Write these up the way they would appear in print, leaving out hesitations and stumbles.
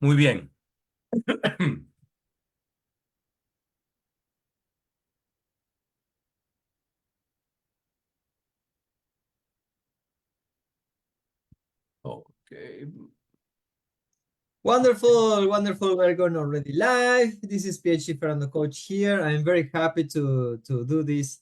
Muy bien. Okay. Wonderful, wonderful. We're going already live. This is PhD Fernando Coach here. I'm very happy to do this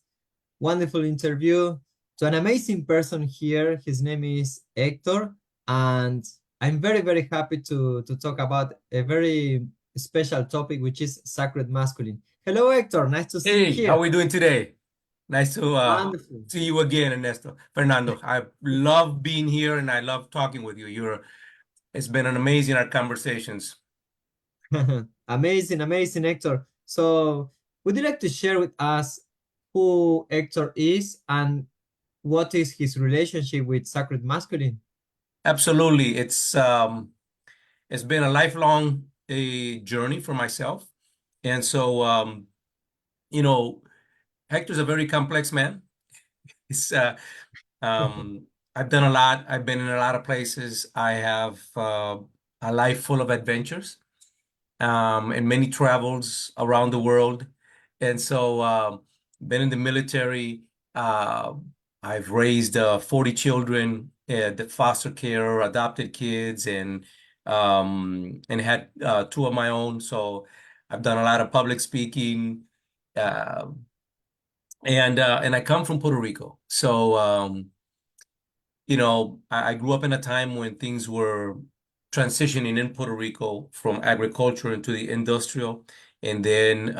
wonderful interview to an amazing person here. His name is Hector, and I'm very happy to talk about a very special topic, which is sacred masculine. Hello, Hector. Nice to see you Hey, how here. are we doing today? Nice to Wonderful. see you again, Ernesto. Fernando, I love being here and I love talking with you. It's been an amazing our conversations. Amazing, amazing, Hector. So, would you like to share with us who Hector is and what is his relationship with sacred masculine? Absolutely. It's been a lifelong journey for myself. And so you know, Hector's a very complex man. It's I've done a lot. I've been in a lot of places. I have a life full of adventures. And many travels around the world. And so, been in the military. Uh, I've raised 40 children, the foster care, adopted kids, and had two of my own. So I've done a lot of public speaking, uh, and I come from Puerto Rico. So I grew up in a time when things were transitioning in Puerto Rico from agriculture into the industrial. And then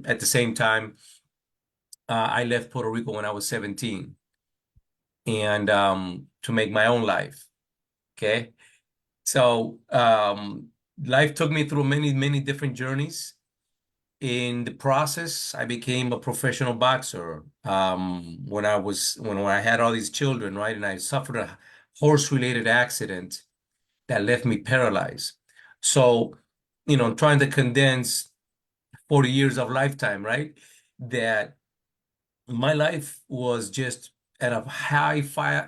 at the same time, I left Puerto Rico when I was 17 and to make my own life. Okay. So life took me through many different journeys. In the process, I became a professional boxer when I had all these children, right? And I suffered a horse-related accident that left me paralyzed. So, trying to condense 40 years of lifetime, right? That my life was just at a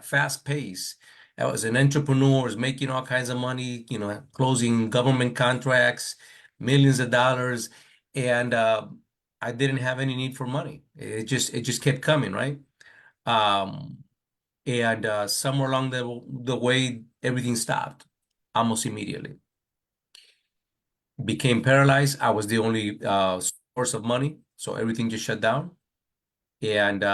fast pace. I was an entrepreneur, was making all kinds of money, closing government contracts, millions of dollars, and I didn't have any need for money. It just kept coming, right? Um, and somewhere along the way, everything stopped almost immediately. Became paralyzed. I was the only source of money, so everything just shut down. And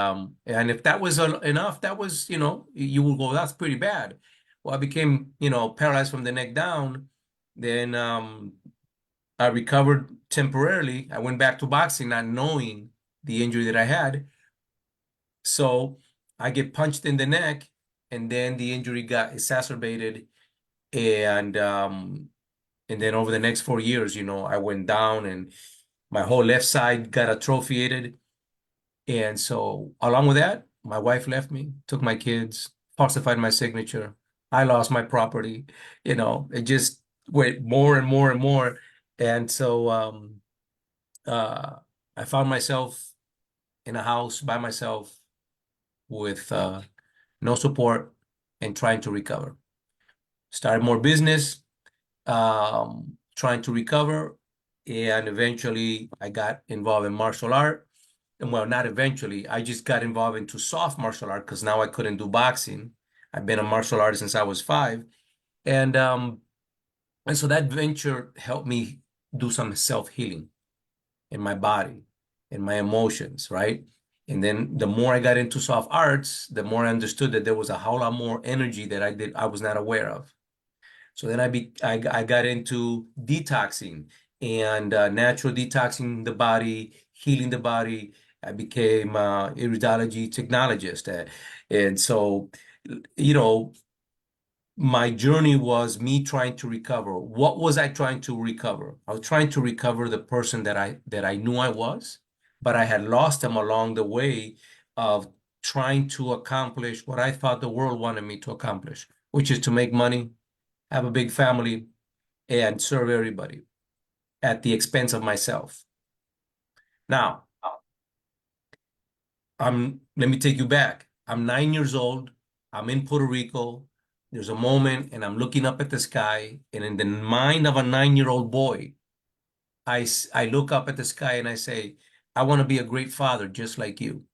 if that was enough, that was, you will go, that's pretty bad. Well, I became, paralyzed from the neck down. Then I recovered temporarily. I went back to boxing, not knowing the injury that I had. So I get punched in the neck, and then the injury got exacerbated. And and then over the next 4 years, I went down and my whole left side got atrophiated. And so, along with that, my wife left me, took my kids, falsified my signature. I lost my property. It just went more and more and more. And so, uh, I found myself in a house by myself with no support and trying to recover. Started more business, trying to recover. And eventually, I got involved in martial art. And well, not eventually. I just got involved into soft martial art because now I couldn't do boxing. I've been a martial artist since I was 5. And and so that venture helped me do some self-healing in my body, in my emotions, right? And then the more I got into soft arts, the more I understood that there was a whole lot more energy that I was not aware of. So then I got into detoxing and natural detoxing the body, healing the body. I became iridology technologist. And so, you know, my journey was me trying to recover. What was I trying to recover? I was trying to recover the person that I knew I was, but I had lost him along the way of trying to accomplish what I thought the world wanted me to accomplish, which is to make money, have a big family, and serve everybody at the expense of myself. Now, let me take you back. I'm 9 years old. I'm in Puerto Rico. There's a moment, and I'm looking up at the sky, and in the mind of a 9-year-old boy, I look up at the sky and I say, I want to be a great father just like you.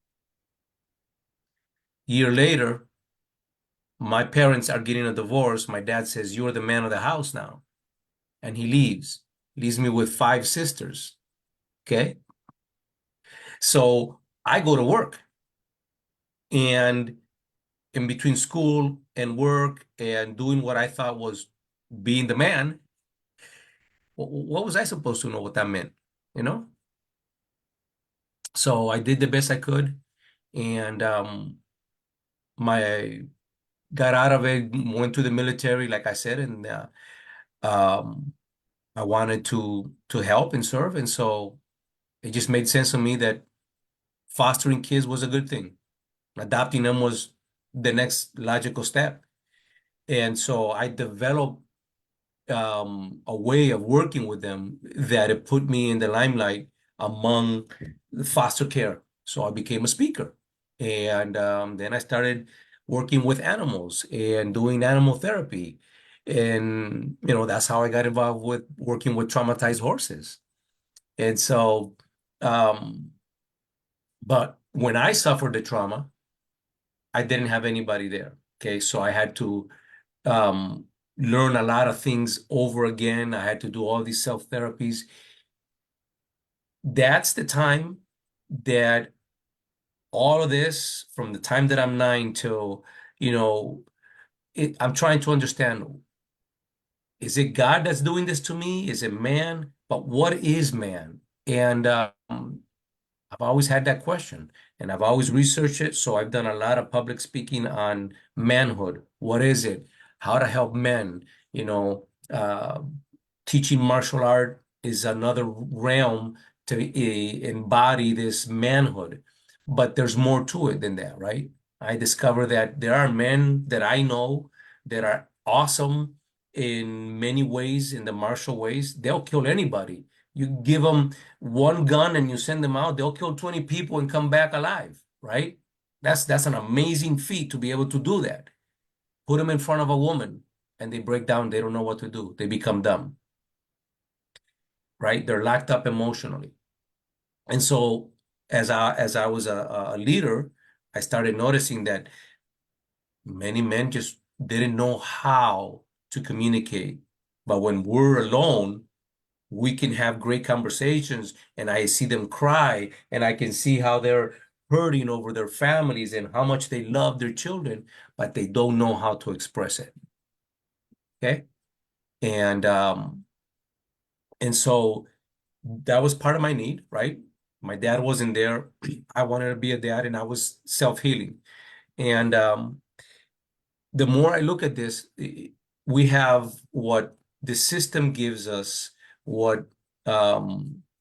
Year later, my parents are getting a divorce. My dad says, you're the man of the house now. And he leaves me with 5 sisters. Okay. So I go to work, and in between school and work and doing what I thought was being the man, what was I supposed to know what that meant? You know? So I did the best I could, and my got out of it, went to the military, like I said, and um, I wanted to help and serve, and so it just made sense to me that fostering kids was a good thing. Adopting them was the next logical step, and so I developed a way of working with them that it put me in the limelight among the foster care. So I became a speaker. And then I started working with animals and doing animal therapy. And, that's how I got involved with working with traumatized horses. And so, um, but when I suffered the trauma, I didn't have anybody there. Okay. So I had to um, learn a lot of things over again. I had to do all these self therapies. That's the time that all of this, from the time that I'm 9 till, you know, I'm trying to understand, is it God that's doing this to me? Is it man? But what is man? And I've always had that question, and I've always researched it. So I've done a lot of public speaking on manhood. What is it? How to help men? You know, teaching martial art is another realm to embody this manhood. But there's more to it than that, right? I discovered that there are men that I know that are awesome in many ways, in the martial ways. They'll kill anybody. You give them one gun and you send them out, they'll kill 20 people and come back alive, right? That's an amazing feat to be able to do that. Put them in front of a woman and they break down, they don't know what to do. They become dumb, right? They're locked up emotionally. And so as I was a leader, I started noticing that many men just didn't know how to communicate. But when we're alone, we can have great conversations, and I see them cry, and I can see how they're hurting over their families and how much they love their children, but they don't know how to express it. Okay. And so that was part of my need, right? My dad wasn't there. I wanted to be a dad, and I was self-healing. And the more I look at this, we have what the system gives us, what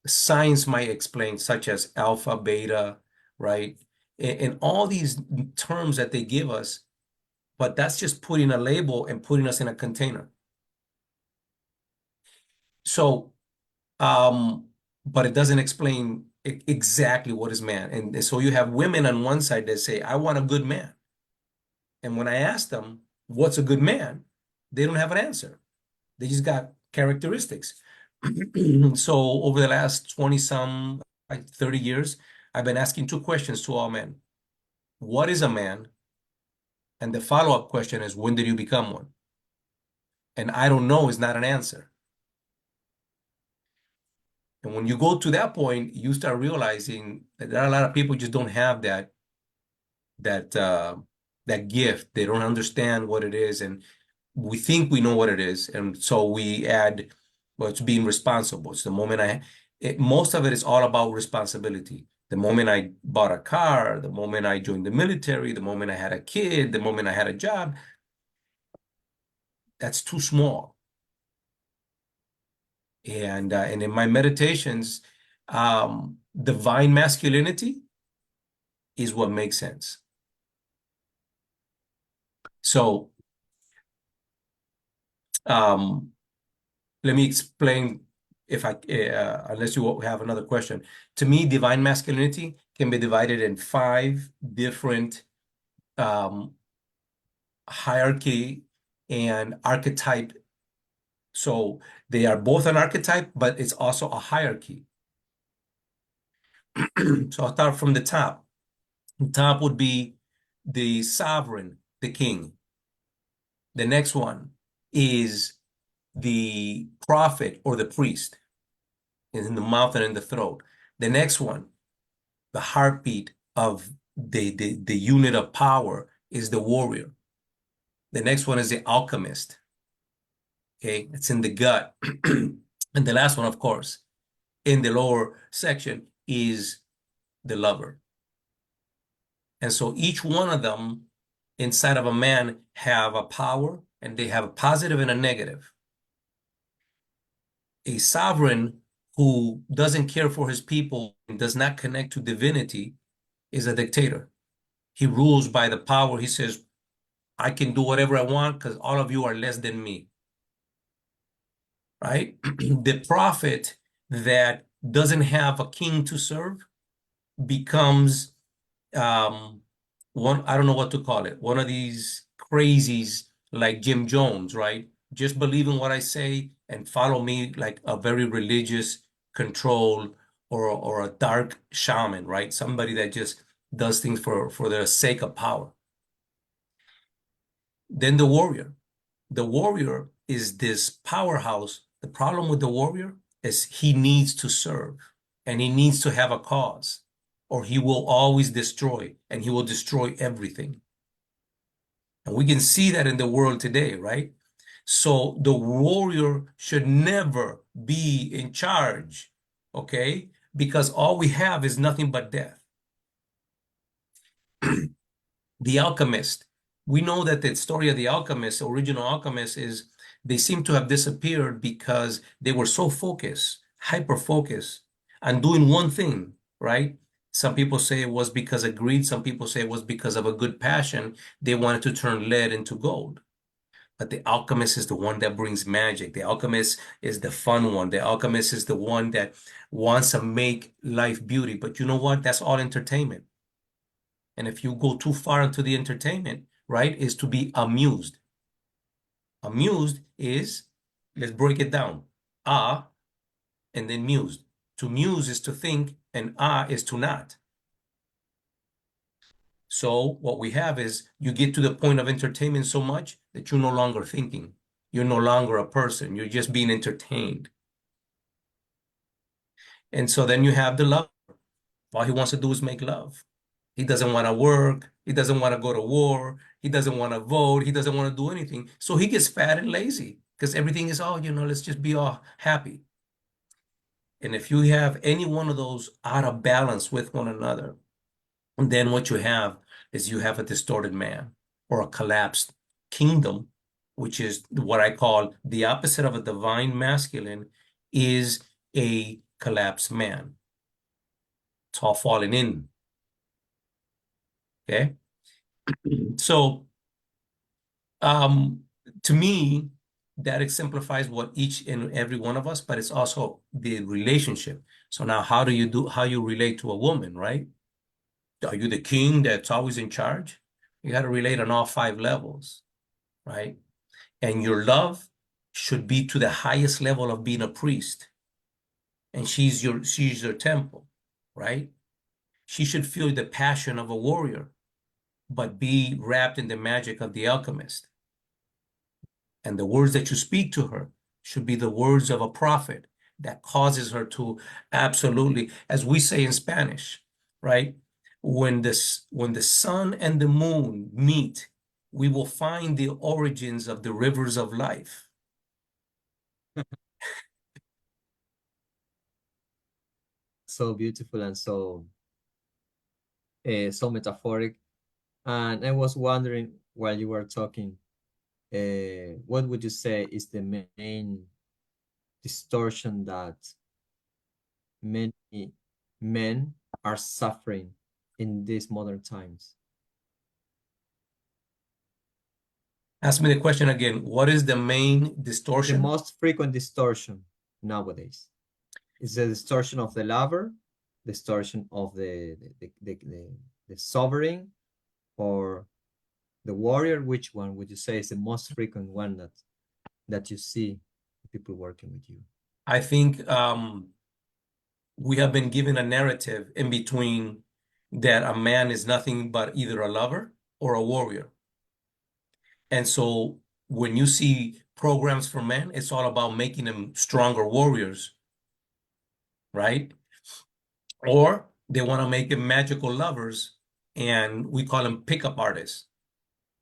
science might explain, such as alpha, beta, right? And all these terms that they give us, but that's just putting a label and putting us in a container. So, but it doesn't explain exactly what is man. And so you have women on one side that say, I want a good man. And when I ask them, what's a good man? They don't have an answer. They just got characteristics. So over the last 20 some, like 30 years, I've been asking 2 questions to all men. What is a man? And the follow-up question is, when did you become one? And I don't know is not an answer. And when you go to that point, you start realizing that there are a lot of people who just don't have that that gift. They don't understand what it is, and we think we know what it is, and so we add, well, it's being responsible. It's the moment most of it is all about responsibility. The moment I bought a car, the moment I joined the military, the moment I had a kid, the moment I had a job, that's too small. And in my meditations, divine masculinity is what makes sense. So um, let me explain, if unless you have another question. To me, divine masculinity can be divided in 5 different um, hierarchy and archetype. So they are both an archetype, but it's also a hierarchy. So I'll start from the top. The top would be the sovereign, the king. The next one is the prophet or the priest in the mouth and in the throat. The next one, the heartbeat of the unit of power, is the warrior. The next one is the alchemist. Okay, it's in the gut. And the last one, of course, in the lower section is the lover. And so each one of them inside of a man have a power, and they have a positive and a negative. A sovereign who doesn't care for his people and does not connect to divinity is a dictator. He rules by the power. He says, I can do whatever I want because all of you are less than me, right? The prophet that doesn't have a king to serve becomes one, I don't know what to call it, one of these crazies like Jim Jones, right? Just believe in what I say and follow me, like a very religious control, or a dark shaman, right? Somebody that just does things for the sake of power. Then the warrior. The warrior is this powerhouse. The problem with the warrior is he needs to serve and he needs to have a cause, or he will always destroy, and he will destroy everything. And we can see that in the world today, right? So the warrior should never be in charge, okay? Because all we have is nothing but death. The alchemist. We know that the story of the alchemist, original alchemist, is they seem to have disappeared because they were so focused, hyper-focused on doing one thing, right? Some people say it was because of greed. Some people say it was because of a good passion. They wanted to turn lead into gold. But the alchemist is the one that brings magic. The alchemist is the fun one. The alchemist is the one that wants to make life beauty. But you know what? That's all entertainment. And if you go too far into the entertainment, right, is to be amused. Amused is, let's break it down. Ah, and then mused. To muse is to think, and ah is to not. So what we have is you get to the point of entertainment so much that you're no longer thinking. You're no longer a person. You're just being entertained. And so then you have the lover. All he wants to do is make love. He doesn't want to work. He doesn't want to go to war. He doesn't want to vote. He doesn't want to do anything. So he gets fat and lazy because everything is, oh, let's just be all happy. And if you have any one of those out of balance with one another, then what you have is you have a distorted man or a collapsed kingdom, which is what I call the opposite of a divine masculine, is a collapsed man. It's all falling in. Okay. So to me, that exemplifies what each and every one of us, but it's also the relationship. So now how you relate to a woman, right? Are you the king that's always in charge? You got to relate on all 5 levels, right? And your love should be to the highest level of being a priest. And she's your temple, right? She should feel the passion of a warrior, but be wrapped in the magic of the alchemist. And the words that you speak to her should be the words of a prophet that causes her to absolutely, as we say in Spanish, right? When the sun and the moon meet, we will find the origins of the rivers of life. So beautiful and so metaphoric. And I was wondering while you were talking, what would you say is the main distortion that many men are suffering in these modern times? Ask me the question again. What is the main The distortion? most frequent distortion nowadays is the distortion of the lover, distortion of the sovereign, or the warrior, which one would you say is the most frequent one that you see people working with you? I think we have been given a narrative in between that a man is nothing but either a lover or a warrior. And so when you see programs for men, it's all about making them stronger warriors, right? Or they want to make them magical lovers, and we call them pickup artists.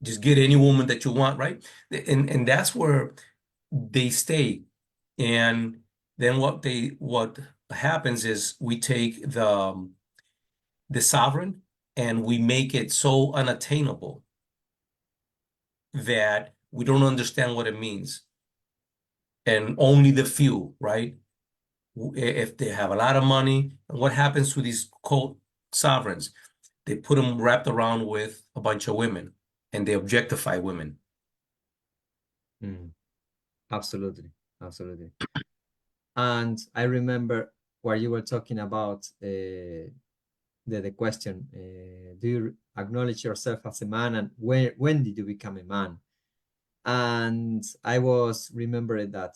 Just get any woman that you want, right? And that's where they stay. And then what happens is we take the sovereign and we make it so unattainable that we don't understand what it means. And only the few, right? If they have a lot of money, what happens to these cult sovereigns? They put them wrapped around with a bunch of women and they objectify women. Mm, absolutely, absolutely. And I remember where you were talking about the question, do you acknowledge yourself as a man, and when did you become a man? And I was remembering that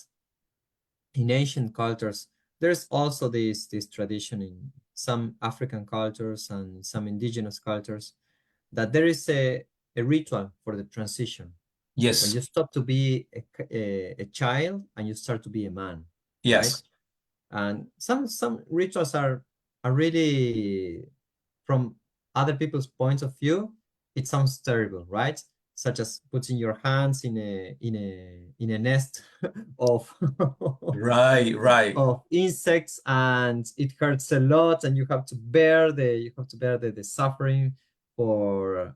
in ancient cultures, there's also this tradition in some African cultures and some indigenous cultures that there is a ritual for the transition when Yes, you stop to be a child and you start to be a man, right? yes, And some rituals are really, from other people's points of view, it sounds terrible, right? Such as putting your hands in a nest of right, right. of insects, and it hurts a lot, and you have to bear the suffering for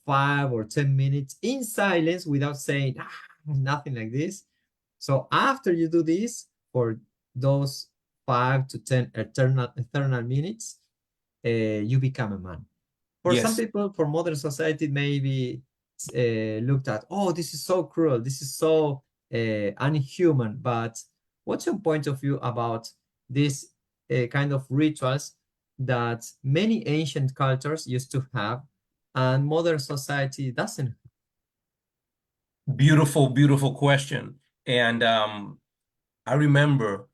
5 or 10 minutes in silence without saying nothing like this. So after you do this for those 5 to 10 eternal minutes, you become a man. For some Yes. people, for modern society, maybe looked at, oh, this is so cruel, this is so unhuman. But what's your point of view about these kind of rituals that many ancient cultures used to have and modern society doesn't? Beautiful, beautiful question. And I remember,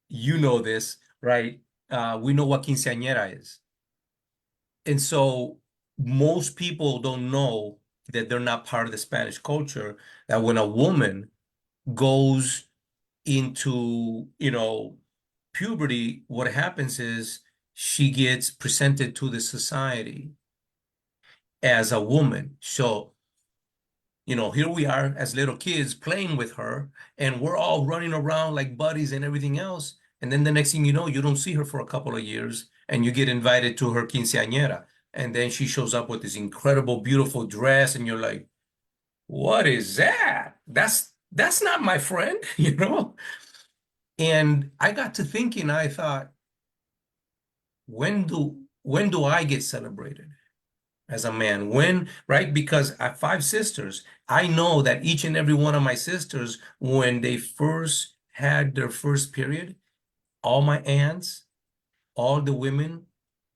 you know this, right? We know what quinceañera is. And so most people don't know that they're not part of the Spanish culture, that when a woman goes into, puberty, what happens is she gets presented to the society as a woman. So, here we are as little kids playing with her, and we're all running around like buddies and everything else. And then the next thing you know, you don't see her for a couple of years, and you get invited to her quinceañera. And then she shows up with this incredible, beautiful dress, and you're like, what is that? That's not my friend, And I got to thinking, I thought, when do I get celebrated as a man? When, right? Because I have 5 sisters. I know that each and every one of my sisters, when they first had their first period, all my aunts, all the women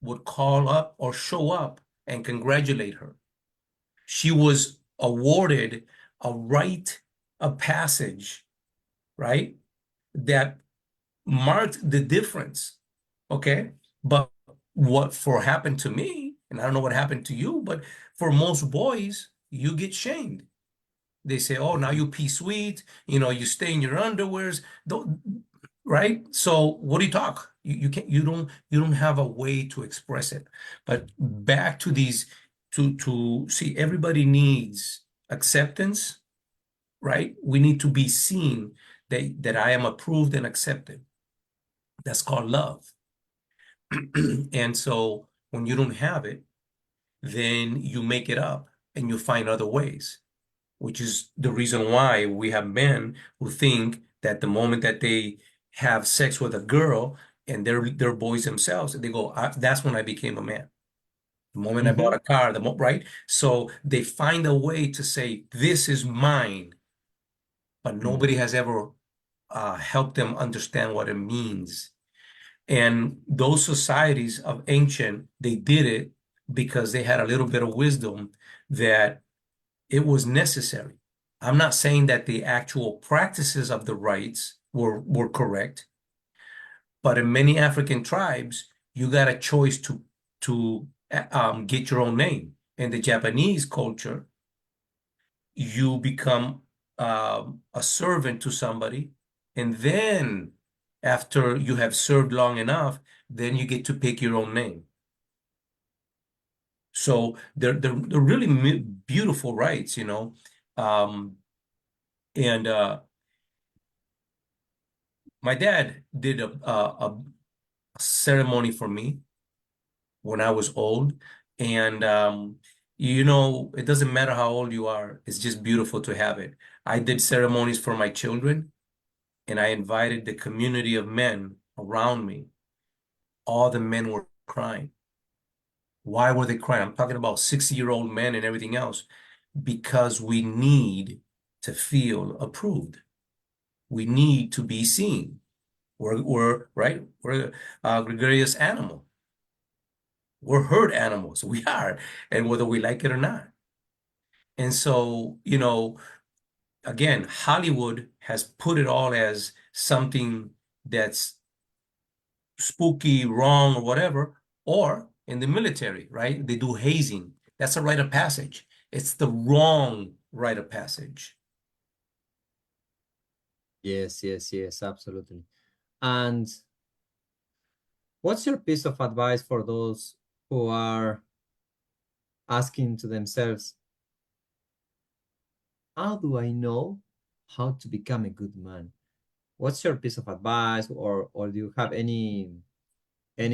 would call up or show up and congratulate her. She was awarded a rite of passage, right? That marked the difference. Okay. But what for happened to me, and I don't know what happened to you, but for most boys, you get shamed. They say, oh, now you pee sweet, you stay in your underwears. Don't, right? So what do you talk? You can't, you don't have a way to express it. But back to these, to see, everybody needs acceptance, right? We need to be seen that I am approved and accepted. That's called love. And so when you don't have it, then you make it up and you find other ways, which is the reason why we have men who think that the moment that they have sex with a girl and they're boys themselves, they go, that's when I became a man. The moment I bought Mhm. a car, right? So they find a way to say, this is mine, but Mm. nobody has ever helped them understand what it means. And those societies of ancient, they did it because they had a little bit of wisdom that It was necessary. I'm not saying that the actual practices of the rites were correct, but in many African tribes, you got a choice to get your own name. In the Japanese culture, you become a servant to somebody, and then after you have served long enough, then you get to pick your own name. So they're really beautiful rites, you know. Um, and my dad did a ceremony for me when I was old, and you know, it doesn't matter how old you are; it's just beautiful to have it. I did ceremonies for my children, and I invited the community of men around me. All the men were crying. Why were they crying? I'm talking about 60-year-old men and everything else, because we need to feel approved. We need to be seen. We're right. We're a gregarious animal. We're herd animals. We are, and whether we like it or not. And so, you know, again, Hollywood has put it all as something that's spooky, wrong, or whatever, or in the military, right? They do hazing. That's a rite of passage. It's the wrong rite of passage. Yes, yes, yes, absolutely. And what's your piece of advice for those who are asking to themselves, how do I know how to become a good man? What's your piece of advice, or do you have any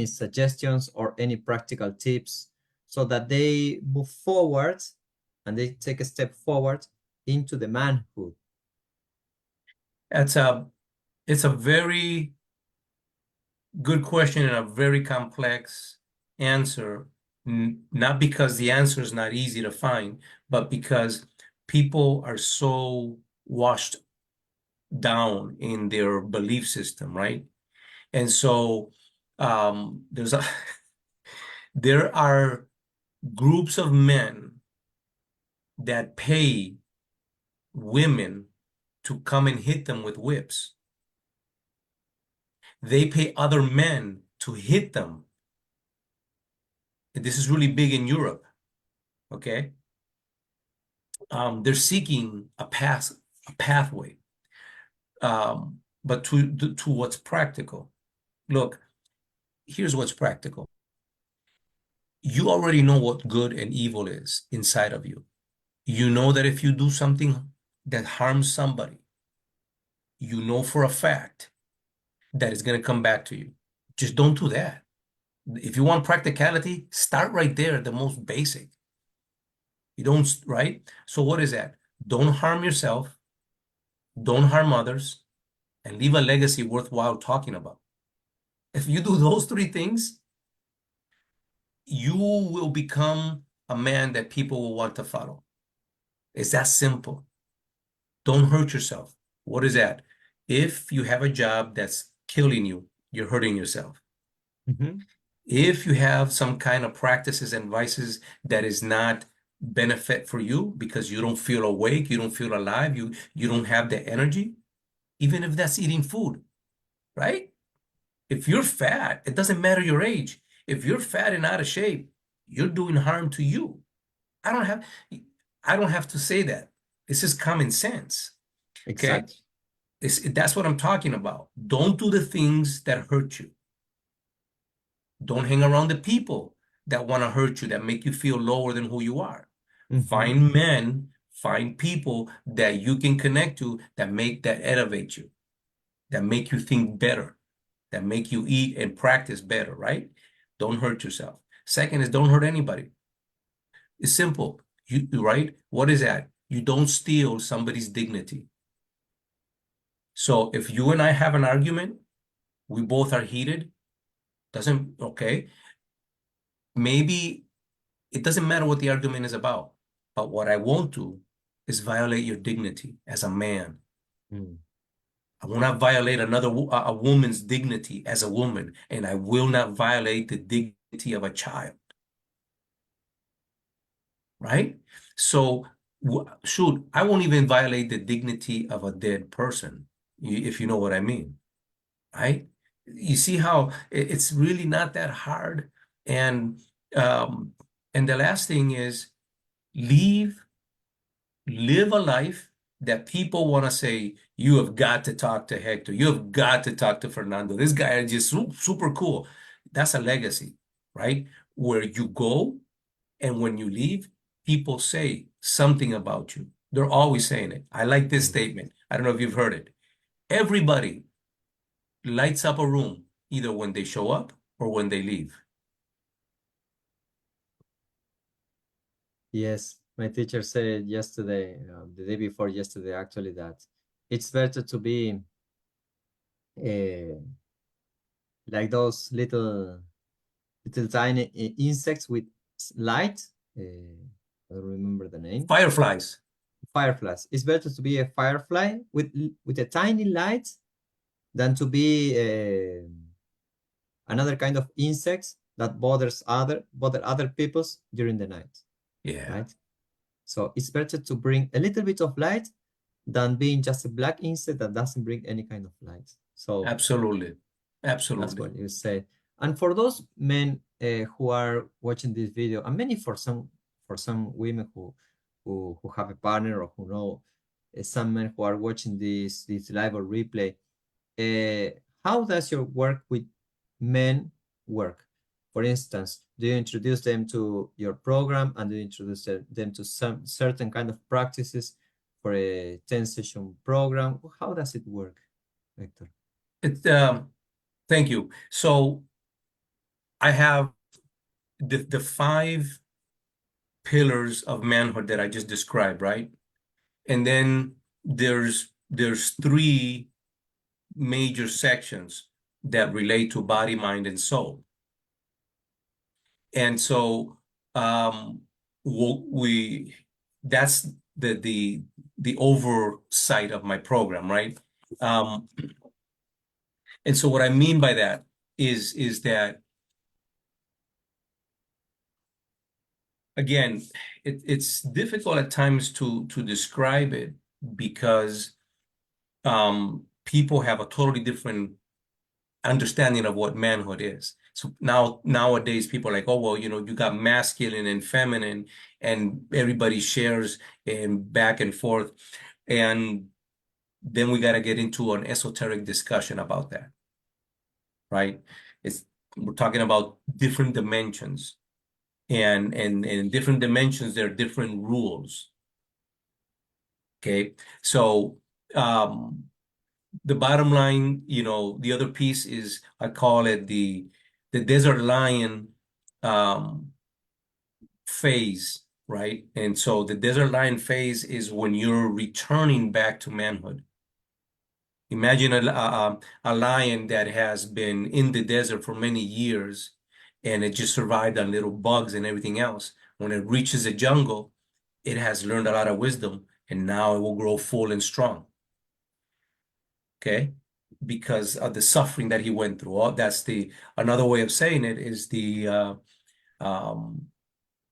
suggestions or any practical tips so that they move forward and they take a step forward into the manhood? It's a it's a very good question and a very complex answer. Not because the answer is not easy to find, but because people are so washed down in their belief system, right? And so there's a there are groups of men that pay women to come and hit them with whips. They pay other men to hit them. This is really big in Europe, okay? They're seeking a pathway, but to what's practical. Look, here's what's practical. You already know what good and evil is inside of you. You know that if you do something that harms somebody, you know for a fact that it's going to come back to you. Just don't do that. If you want practicality, start right there, the most basic. You don't, right? So what is that? Don't harm yourself, don't harm others, and leave a legacy worthwhile talking about. If you do those three things, you will become a man that people will want to follow. It's that simple. Don't hurt yourself. What is that? If you have a job that's killing you, you're hurting yourself. Mhm. If you have some kind of practices and vices that is not benefit for you because you don't feel awake, you don't feel alive, you don't have the energy, even if that's eating food, right? If you're fat, it doesn't matter your age. If you're fat and out of shape, you're doing harm to you. I don't have I don't have to say that. This is common sense. Okay? Exactly. That's what I'm talking about. Don't do the things that hurt you. Don't hang around the people that want to hurt you, that make you feel lower than who you are. Mhm. Find people that you can connect to that elevate you, that make you think better, that make you eat and practice better, right? Don't hurt yourself. Second is don't hurt anybody. It's simple. Right? What is that? You don't steal somebody's dignity. So if you and I have an argument, we both are heated, doesn't, okay, maybe it doesn't matter what the argument is about, but what I won't do is violate your dignity as a man. Mm. I will not violate a woman's dignity as a woman, and I will not violate the dignity of a child, right? So Shoot, I won't even violate the dignity of a dead person, if you know what I mean, right? You see how it's really not that hard. And um, and the last thing is leave, live a life that people want to say, you have got to talk to Hector. You have got to talk to Fernando. This guy is just super cool. That's a legacy, right? Where you go and when you leave, people say something about you. They're always saying it. I like this Mhm. statement. I don't know if you've heard it. Everybody lights up a room either when they show up or when they leave. Yes, my teacher said yesterday, the day before yesterday, actually, that it's better to be uh, like those little tiny insects with light. I don't remember the name. Fireflies. Fireflies. It's better to be a firefly with a tiny light than to be another kind of insects that bother other peoples during the night, Yeah, right? So it's better to bring a little bit of light than being just a black insect that doesn't bring any kind of light. So absolutely. that's Absolutely. what you say. And for those men who are watching this video, and many for some women who have a partner or who know some men who are watching this live or replay, uh, how does your work with men work? For instance, do you introduce them to your program and do you introduce them to some certain kind of practices for a 10 session program? How does it work, Hector? It, thank you. So I have the five pillars of manhood that I just described, right? And then there's three major sections that relate to body, mind, and soul. And so we that's the oversight of my program, right? Um, and so what I mean by that is that again, it's difficult at times to describe it because people have a totally different understanding of what manhood is. So nowadays people are like, oh well, you got masculine and feminine, and everybody shares and back and forth, and then we got to get into an esoteric discussion about that, right? It's We're talking about different dimensions, and in different dimensions there are different rules. Okay, so um, the bottom line, the other piece is I call it the desert lion um, phase, right? And so the desert lion phase is when you're returning back to manhood. Imagine a lion that has been in the desert for many years and it just survived on little bugs and everything else. When it reaches the jungle, it has learned a lot of wisdom and now it will grow full and strong. Okay, because of the suffering that he went through. That's the another way of saying it is um,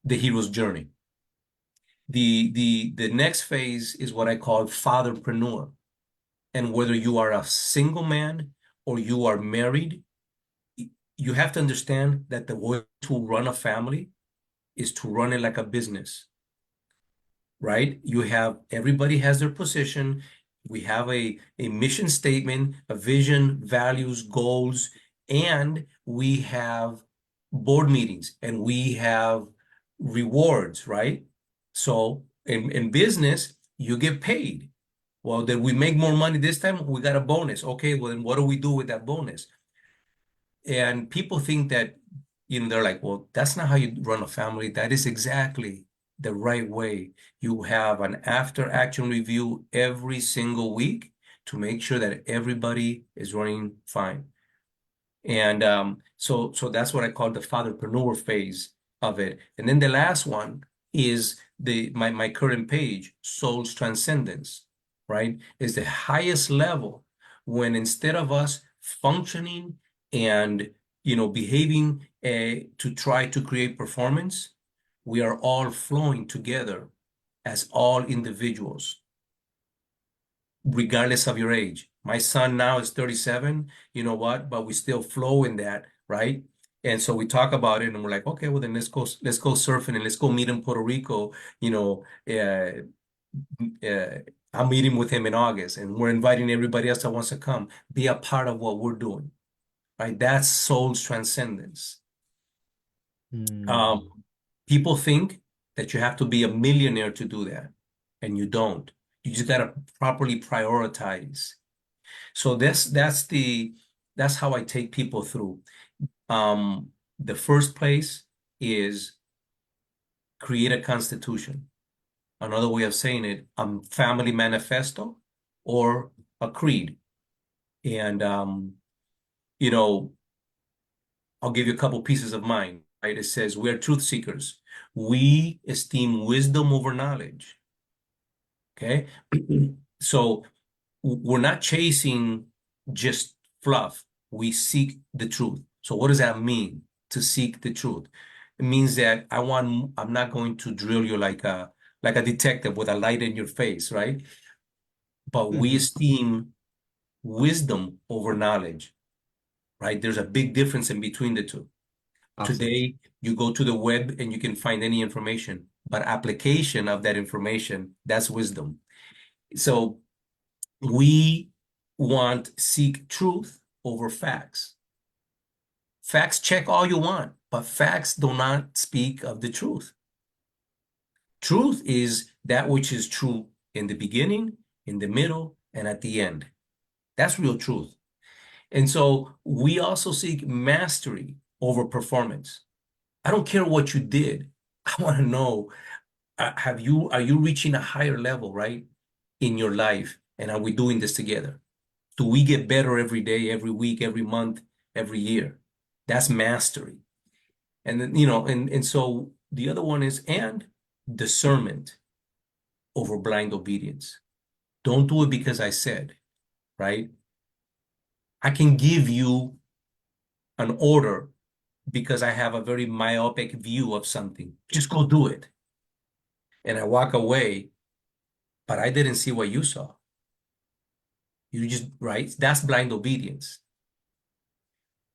the hero's journey. The next phase is what I call fatherpreneur. And whether you are a single man or you are married, you have to understand that the way to run a family is to run it like a business, right? You have everybody has their position. We have a mission statement, a vision, values, goals, and we have board meetings and we have rewards, right? So in business, you get paid. Well, did we make more money this time? We got a bonus. Okay, well, then what do we do with that bonus? And people think that, they're like, well, that's not how you run a family. That is exactly the right way. You have an after action review every single week to make sure that everybody is running fine. And so that's what I call the fatherpreneur phase of it. And then the last one is my current page, Soul's Transcendence, right? Is the highest level when instead of us functioning and behaving to try to create performance, we are all flowing together as all individuals, regardless of your age. My son now is 37, you know what? But we still flow in that, right? And so we talk about it and we're like, okay, well then let's go surfing and let's go meet in Puerto Rico. I'm meeting with him in August and we're inviting everybody else that wants to come, be a part of what we're doing, right? That's soul's transcendence. Um, Mm. People think that you have to be a millionaire to do that, and you don't. You just gotta properly prioritize. So that's how I take people through. The first place is create a constitution. Another way of saying it, a family manifesto or a creed. And you know, I'll give you a couple pieces of mine, right? It says we are truth seekers. We esteem wisdom over knowledge. Okay. So we're not chasing just fluff. We seek the truth. So what does that mean to seek the truth? It means that I'm not going to drill you like a detective with a light in your face, right? But we Mhm. esteem wisdom over knowledge, right? There's a big difference in between the two. Absolutely. Today, you go to the web and you can find any information, but application of that information, that's wisdom. So we seek truth over facts. Facts check all you want, but facts do not speak of the truth. Truth is that which is true in the beginning, in the middle, and at the end. That's real truth. And so we also seek mastery over performance. I don't care what you did. I want to know, are you reaching a higher level, right, in your life? And are we doing this together? Do we get better every day, every week, every month, every year? That's mastery. And then, and so the other one is and discernment over blind obedience. Don't do it because I said, right? I can give you an order because I have a very myopic view of something. Just go do it. And I walk away, but I didn't see what you saw. You just, right? That's blind obedience.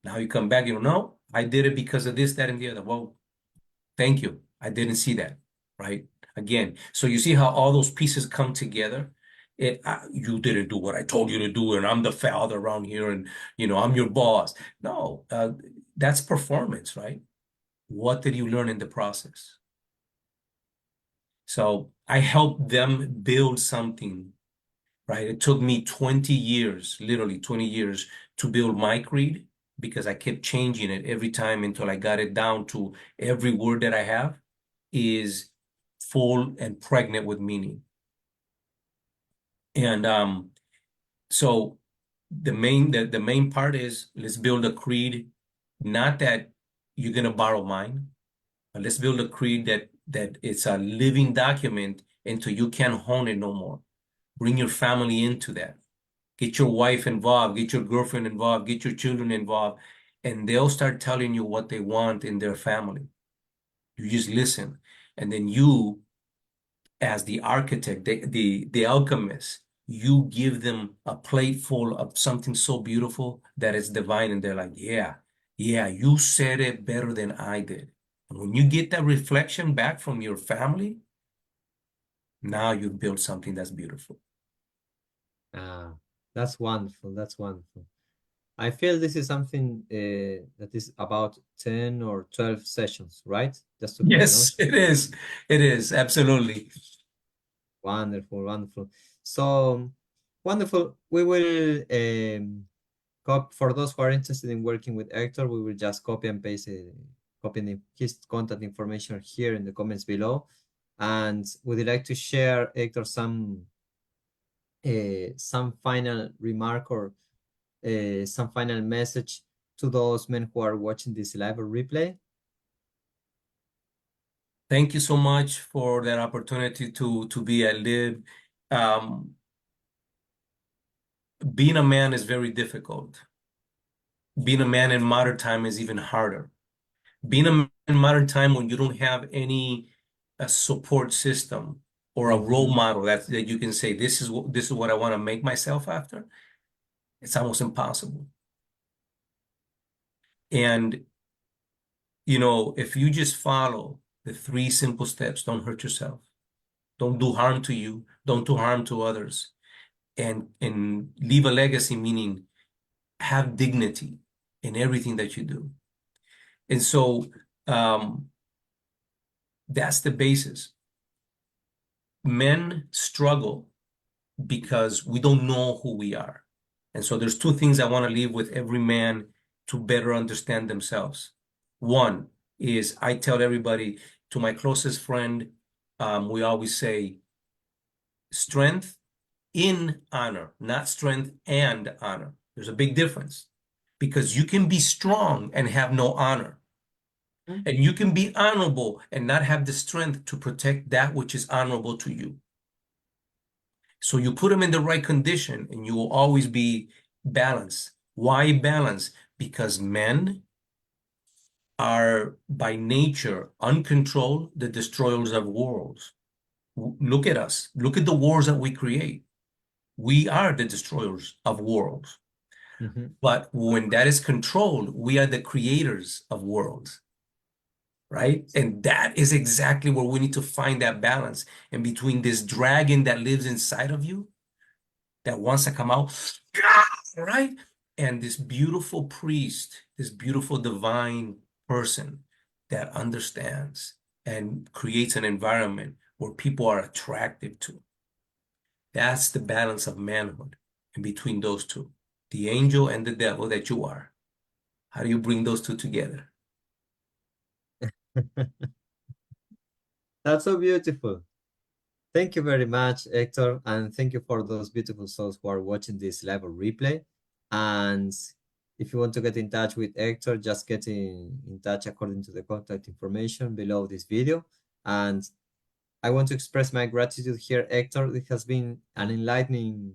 Now you come back, no, I did it because of this, that, and the other. Well, thank you. I didn't see that, right? Again, so you see how all those pieces come together. You didn't do what I told you to do, and I'm the father around here, and I'm your boss. No, that's performance, right? What did you learn in the process? So I helped them build something, right? It took me 20 years, literally 20 years, to build my creed because I kept changing it every time until I got it down to every word that I have is full and pregnant with meaning. And so the main part is let's build a creed, not that you're gonna borrow mine, but let's build a creed that it's a living document until you can't hone it no more. Bring your family into that. Get your wife involved, get your girlfriend involved, get your children involved, and they'll start telling you what they want in their family. You just listen. And then you, as the architect, the alchemist, you give them a plate full of something so beautiful that it's divine, and they're like, yeah, yeah, you said it better than I did. And when you get that reflection back from your family, now you've built something that's beautiful. Ah, that's wonderful. That's wonderful. I feel this is something that is about 10 or 12 sessions, right? Just to be Yes, honest. it is. It is. Absolutely. Wonderful, wonderful. So wonderful. We will for those who are interested in working with Hector, we will just copy and paste his contact information here in the comments below. And would you like to share, Hector, some final remark or some final message to those men who are watching this live or replay? Thank you so much for that opportunity to be a lead. Um, Being a man is very difficult. Being a man in modern time is even harder. Being a man in modern time when you don't have any support system, or a role Mhm. model that you can say, this is what I want to make myself after, it's almost impossible. And, if you just follow the three simple steps, don't hurt yourself, don't do harm to you, don't do harm to others, and leave a legacy, meaning have dignity in everything that you do. And so um, that's the basis. Men struggle because we don't know who we are. And so there's two things I want to leave with every man to better understand themselves. One is I tell everybody, to my closest friend, we always say strength in honor, not strength and honor. There's a big difference because you can be strong and have no honor. And you can be honorable and not have the strength to protect that which is honorable to you. So you put them in the right condition and you will always be balanced. Why balance? Because men are by nature uncontrolled, the destroyers of worlds. Look at us. Look at the wars that we create. We are the destroyers of worlds. Mhm. But when that is controlled, we are the creators of worlds, right? And that is exactly where we need to find that balance. And between this dragon that lives inside of you, that wants to come out, right? And this beautiful priest, this beautiful divine person that understands and creates an environment where people are attracted to. That's the balance of manhood. And between those two, the angel and the devil that you are, how do you bring those two together? That's so beautiful. Thank you very much, Hector, and thank you for those beautiful souls who are watching this live or replay. And if you want to get in touch with Hector, just get in touch according to the contact information below this video. And I want to express my gratitude here, Hector. It has been an enlightening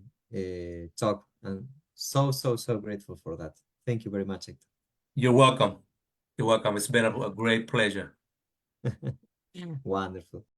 talk, and so, so, so grateful for that. Thank you very much, Hector. You're welcome. You're welcome. It's been a great pleasure. Wonderful.